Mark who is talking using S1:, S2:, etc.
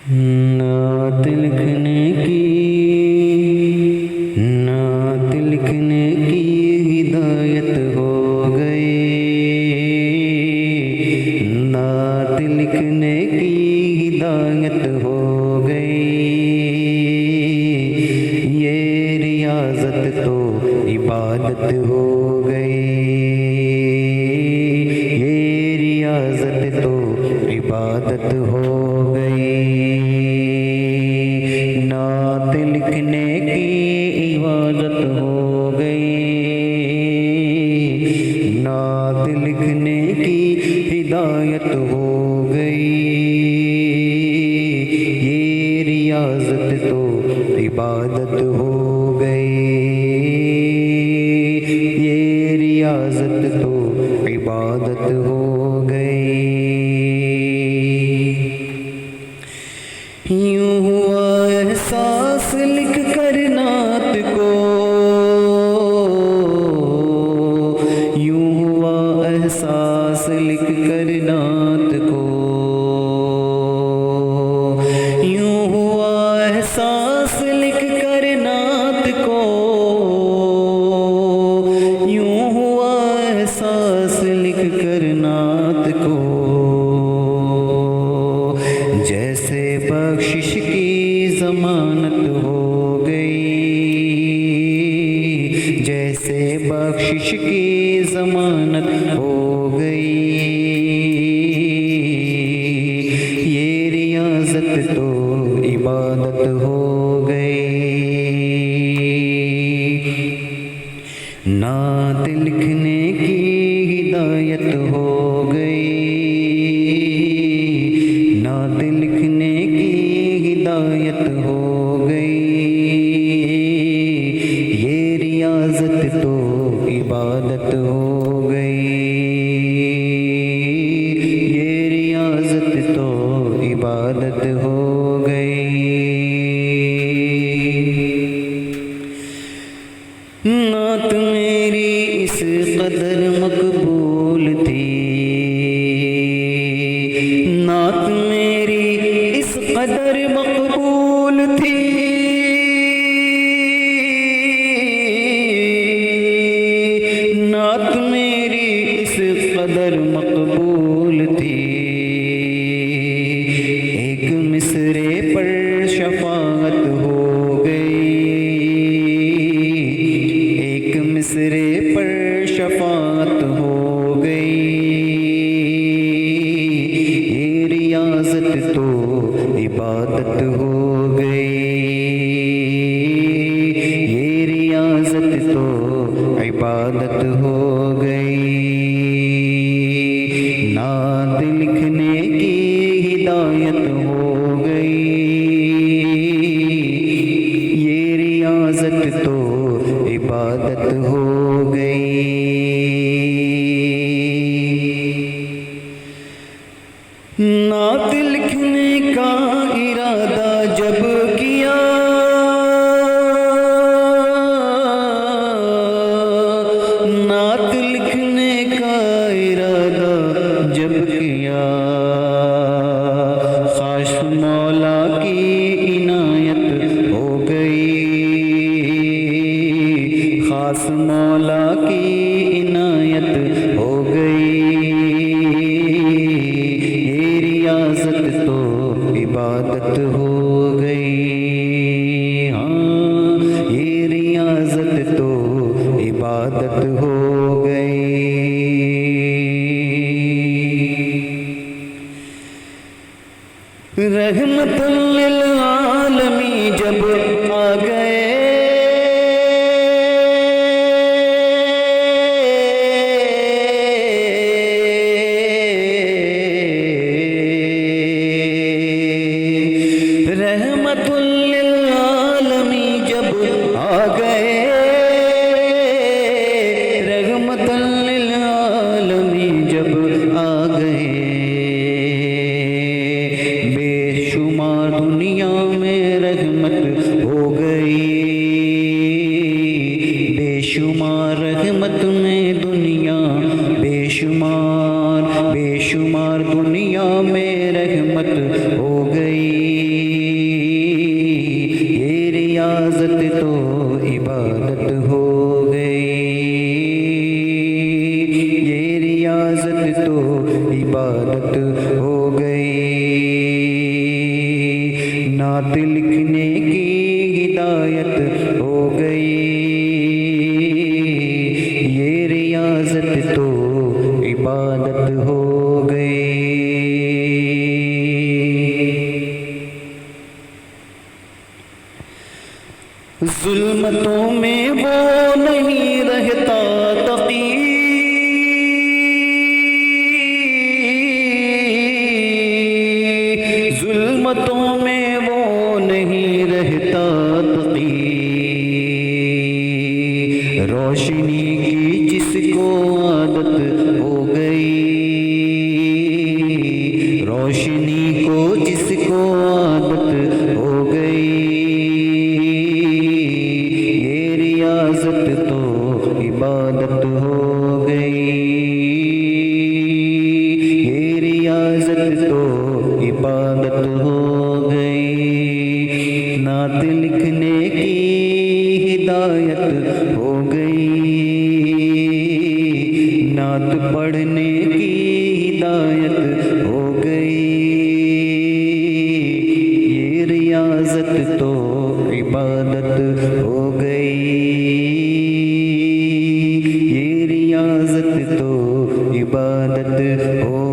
S1: نعت لکھنے کی ہدایت ہو گئی، نعت لکھنے کی ہدایت ہو گئی، یہ ریاضت تو عبادت ہو گئی، یہ ریاضت تو عبادت ہو گئی، نعت لکھنے کی عبادت ہو گئی، نعت لکھنے کی ہدایت ہو گئی، یہ ریاضت تو عبادت ہو گئی، یہ ریاضت تو عبادت ہو گئی۔ یوں ہوا احساس لکھ کر نعت کو، یوں ہوا احساس لکھ کر نعت کو، یوں ہوا احساس لکھ کر نعت کو، یوں ہوا احساس لکھ کر نعت کو، جیسے بخشش کی ضمانت ہو گئی، جیسے بخشش کی ضمانت ہو گئی، یہ ریاضت تو عبادت ہو گئی، نعت لکھنے کی ہدایت ہو گئی، نعت لکھنے کی ہدایت ہو گئی، یہ ریاضت تو عبادت ہو گئی، یہ ریاضت تو عبادت ہو گئی۔ نعت میری اس قدر مقبول تھی، نعت میری اس قدر مقبول تھی، نعت میری اس قدر مقبول تھی، ایک مصرے پر شفاعت ہو گئی، ایک مصرے پر شفاعت ہو گئی، یہ ریاضت تو عبادت ہو گئی، یہ ریاضت تو عبادت ہو گئی، نعت لکھنے کی ہدایت ہو گئی، یہ ریاضت تو عبادت ہو گئی۔ نعت لکھنے کا ارادہ جب کیا، نعت لکھنے کا ارادہ جب کیا، خاص مولا کی عنایت ہو گئی، خاص مولا کی عنایت ہو گئی، یہ ریاضت تو عبادت ہو گئی، ہاں یہ ریاضت تو عبادت ہو گئی۔ رحمت للعالمین جب آ گئے، رحمت للعالمین جب آ گئے، رحمت للعالمین جب آ گئے، بے شمار دنیا میں رحمت ہو گئی، بے شمار رحمت میں دنیا، بے شمار دنیا میں رحمت ہو گئی، تو عبادت ہو گئی، نعت لکھنے کی ہدایت ہو گئی، یہ ریاضت تو عبادت ہو گئی۔ ظلمتوں میں وہ نہیں رہتا تقی، ظلمتوں میں وہ نہیں رہتا تقی، روشنی کی جس کو عادت ہو گئی، روشنی کو جس کو عادت ہو گئی، ریاضت تو عبادت ہو گئی، یہ ریاضت تو عبادت ہو گئی، نعت لکھنے کی ہدایت ہو گئی، نعت پڑھنے کی ہدایت ہو گئی، یہ ریاضت تو عبادت ہو گئی، یہ ریاضت تو عبادت ہو